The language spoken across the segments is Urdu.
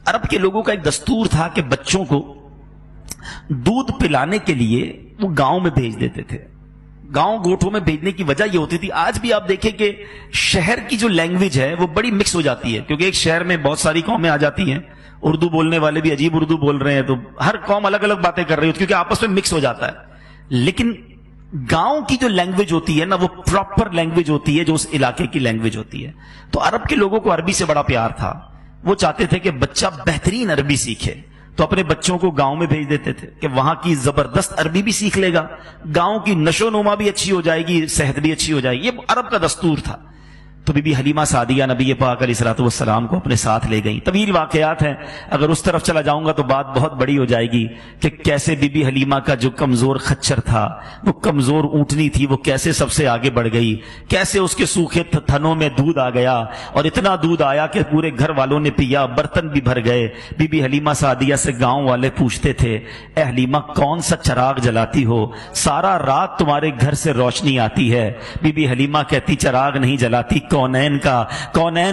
عرب کے لوگوں کا ایک دستور تھا کہ بچوں کو دودھ پلانے کے لیے وہ گاؤں میں بھیج دیتے تھے. گاؤں گوٹھوں میں بھیجنے کی وجہ یہ ہوتی تھی، آج بھی آپ دیکھیں کہ شہر کی جو لینگویج ہے وہ بڑی مکس ہو جاتی ہے، کیونکہ ایک شہر میں بہت ساری قومیں آ جاتی ہیں، اردو بولنے والے بھی عجیب اردو بول رہے ہیں، تو ہر قوم الگ الگ باتیں کر رہی ہوتی ہے کیونکہ آپس میں مکس ہو جاتا ہے. لیکن گاؤں کی جو لینگویج ہوتی ہے نا، وہ پراپر لینگویج ہوتی ہے جو اس علاقے کی لینگویج ہوتی ہے. تو عرب کے لوگوں کو عربی سے بڑا پیار تھا، وہ چاہتے تھے کہ بچہ بہترین عربی سیکھے، تو اپنے بچوں کو گاؤں میں بھیج دیتے تھے کہ وہاں کی زبردست عربی بھی سیکھ لے گا، گاؤں کی نشو نما بھی اچھی ہو جائے گی، صحت بھی اچھی ہو جائے گی. یہ عرب کا دستور تھا. تو بی بی حلیمہ سعدیہ نبی پاک علیہ الصلوۃ والسلام کو اپنے ساتھ لے گئیں. طویل واقعات ہیں، اگر اس طرف چلا جاؤں گا تو بات بہت بڑی ہو جائے گی کہ کیسے بی بی حلیمہ کا جو کمزور خچر تھا، وہ کمزور اونٹنی تھی، وہ کیسے سب سے آگے بڑھ گئی، کیسے اس کے سوکھے تھنوں میں دودھ آ گیا اور اتنا دودھ آیا کہ پورے گھر والوں نے پیا، برتن بھی بھر گئے. بی بی حلیمہ سعدیہ سے گاؤں والے پوچھتے تھے، اے حلیمہ کون سا چراغ جلاتی ہو، سارا رات تمہارے گھر سے روشنی آتی ہے. بی بی حلیمہ کہتی چراغ نہیں جلاتی، کونین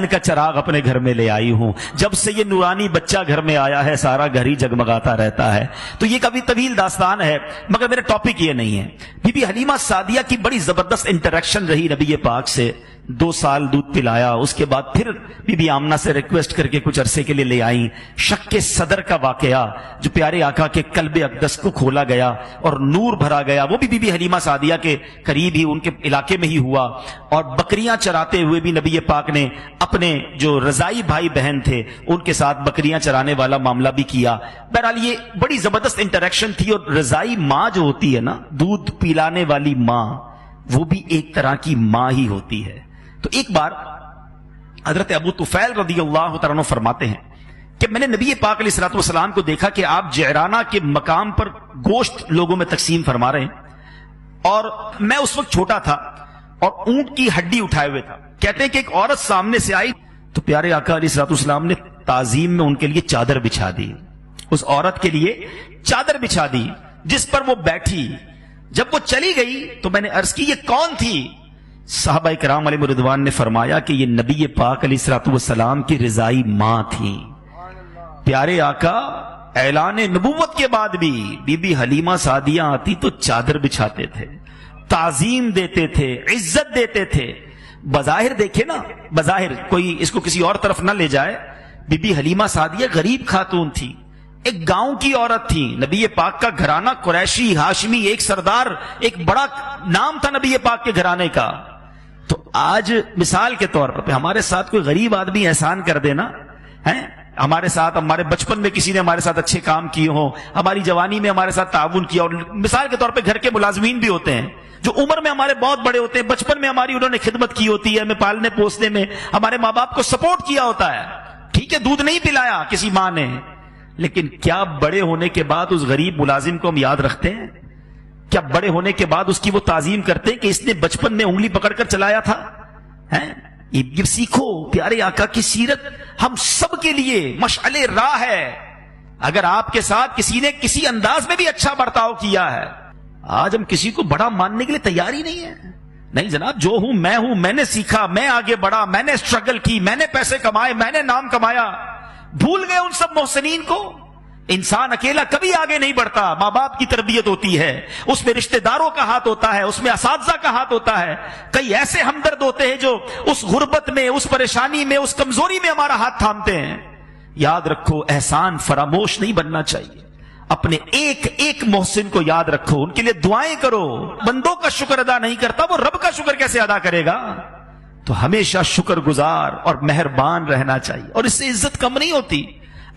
کا چراغ اپنے گھر میں لے آئی ہوں. جب سے یہ نورانی بچہ گھر میں آیا ہے سارا گھر ہی جگمگاتا رہتا ہے. تو یہ کبھی طویل داستان ہے، مگر میرا ٹاپک یہ نہیں ہے. بی بی حلیمہ سعدیہ کی بڑی زبردست انٹریکشن رہی نبی پاک سے. 2 سال دودھ پلایا، اس کے بعد پھر بی بی آمنہ سے ریکویسٹ کر کے کچھ عرصے کے لیے لے آئیں. شک کے صدر کا واقعہ جو پیارے آقا کے قلب اقدس کو کھولا گیا اور نور بھرا گیا، وہ بھی بی بی حلیمہ سعدیہ کے قریب ہی، ان کے علاقے میں ہی ہوا. اور بکریاں چراتے ہوئے بھی نبی پاک نے اپنے جو رضائی بھائی بہن تھے ان کے ساتھ بکریاں چرانے والا معاملہ بھی کیا. بہرحال یہ بڑی زبردست انٹریکشن تھی. اور رضائی ماں جو ہوتی ہے نا، دودھ پلانے والی ماں، وہ بھی ایک طرح کی ماں ہی ہوتی ہے. تو ایک بار حضرت ابو طفیل رضی اللہ تعالیٰ عنہ فرماتے ہیں کہ میں نے نبی پاک علیہ الصلوۃ والسلام کو دیکھا کہ آپ جعرانہ کے مقام پر گوشت لوگوں میں تقسیم فرما رہے ہیں، اور میں اس وقت چھوٹا تھا اور اونٹ کی ہڈی اٹھائے ہوئے تھا. کہتے ہیں کہ ایک عورت سامنے سے آئی تو پیارے آقا علیہ الصلوۃ والسلام نے تعظیم میں ان کے لیے چادر بچھا دی. اس عورت کے لیے چادر بچھا دی جس پر وہ بیٹھی. جب وہ چلی گئی تو میں نے عرض کی یہ کون تھی؟ صحابہ کرام علیہ رضوان نے فرمایا کہ یہ نبی پاک علیہ الصلوۃ والسلام کی رضائی ماں تھی. پیارے آقا اعلان نبوت کے بعد بھی بی بی حلیمہ سعدیہ آتی تو چادر بچھاتے تھے، تعظیم دیتے تھے، عزت دیتے تھے. بظاہر دیکھے نا، بظاہر کوئی اس کو کسی اور طرف نہ لے جائے، بی بی حلیمہ سعدیہ غریب خاتون تھی، ایک گاؤں کی عورت تھی. نبی پاک کا گھرانہ قریشی ہاشمی، ایک سردار، ایک بڑا نام تھا نبی پاک کے گھرانے کا. تو آج مثال کے طور پر ہمارے ساتھ کوئی غریب آدمی احسان کر دینا ہے، ہمارے ساتھ، ہمارے بچپن میں کسی نے ہمارے ساتھ اچھے کام کیے ہوں، ہماری جوانی میں ہمارے ساتھ تعاون کیا. اور مثال کے طور پہ گھر کے ملازمین بھی ہوتے ہیں جو عمر میں ہمارے بہت بڑے ہوتے ہیں، بچپن میں ہماری انہوں نے خدمت کی ہوتی ہے، ہمیں پالنے پوسنے میں ہمارے ماں باپ کو سپورٹ کیا ہوتا ہے. ٹھیک ہے، دودھ نہیں پلایا کسی ماں نے، لیکن کیا بڑے ہونے کے بعد اس غریب ملازم کو ہم یاد رکھتے ہیں؟ کیا بڑے ہونے کے بعد اس کی وہ تعظیم کرتے ہیں کہ اس نے بچپن میں انگلی پکڑ کر چلایا تھا؟ یہ سیکھو پیارے آقا کی سیرت ہم سب کے لیے مشعل راہ ہے. اگر آپ کے ساتھ کسی نے کسی انداز میں بھی اچھا برتاؤ کیا ہے، آج ہم کسی کو بڑا ماننے کے لیے تیار ہی نہیں ہے. نہیں جناب، جو ہوں، میں نے سیکھا، میں آگے بڑھا، میں نے اسٹرگل کی، میں نے پیسے کمائے، میں نے نام کمایا. بھول گئے ان سب محسنین کو. انسان اکیلا کبھی آگے نہیں بڑھتا. ماں باپ کی تربیت ہوتی ہے، اس میں رشتہ داروں کا ہاتھ ہوتا ہے، اس میں اساتذہ کا ہاتھ ہوتا ہے. کئی ایسے ہمدرد ہوتے ہیں جو اس غربت میں، اس پریشانی میں، اس کمزوری میں ہمارا ہاتھ تھامتے ہیں. یاد رکھو، احسان فراموش نہیں بننا چاہیے. اپنے ایک ایک محسن کو یاد رکھو، ان کے لیے دعائیں کرو. بندوں کا شکر ادا نہیں کرتا، وہ رب کا شکر کیسے ادا کرے گا؟ تو ہمیشہ شکر گزار اور مہربان رہنا چاہیے، اور اس سے عزت کم نہیں ہوتی.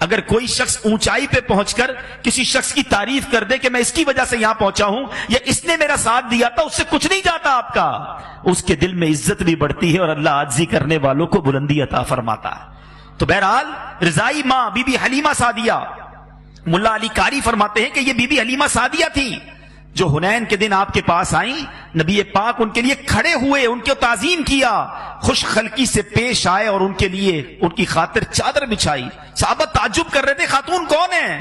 اگر کوئی شخص اونچائی پہ پہنچ کر کسی شخص کی تعریف کر دے کہ میں اس کی وجہ سے یہاں پہنچا ہوں یا اس نے میرا ساتھ دیا تھا، اس سے کچھ نہیں جاتا آپ کا. اس کے دل میں عزت بھی بڑھتی ہے اور اللہ عاجزی کرنے والوں کو بلندی عطا فرماتا ہے. تو بہرحال رضائی ماں بی بی حلیمہ سعدیہ، ملا علی قاری فرماتے ہیں کہ یہ بی بی حلیمہ سعدیہ تھی جو حنین کے دن آپ کے پاس آئیں. نبی پاک ان کے لیے کھڑے ہوئے، ان کی تعظیم کیا، خوش خلقی سے پیش آئے اور ان کے لیے ان کی خاطر چادر بچھائی. صحابہ تعجب کر رہے تھے خاتون کون ہے،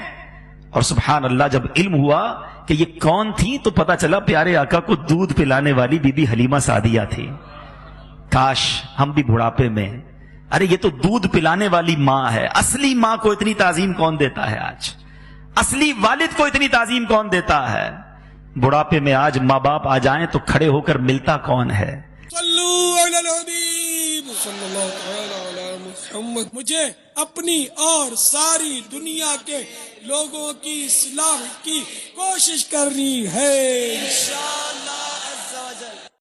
اور سبحان اللہ جب علم ہوا کہ یہ کون تھی تو پتا چلا پیارے آقا کو دودھ پلانے والی بی بی حلیمہ سعدیہ تھی. کاش ہم بھی بڑھاپے میں ارے یہ تو دودھ پلانے والی ماں ہے. اصلی ماں کو اتنی تعظیم کون دیتا ہے آج؟ اصلی والد کو اتنی تعظیم کون دیتا ہے؟ بڑھاپے میں آج ماں باپ آ جائیں تو کھڑے ہو کر ملتا کون ہے؟ صلو علی الحبیب صلی اللہ تعالی علی محمد. مجھے اپنی اور ساری دنیا کے لوگوں کی اصلاح کی کوشش کرنی ہے انشاءاللہ.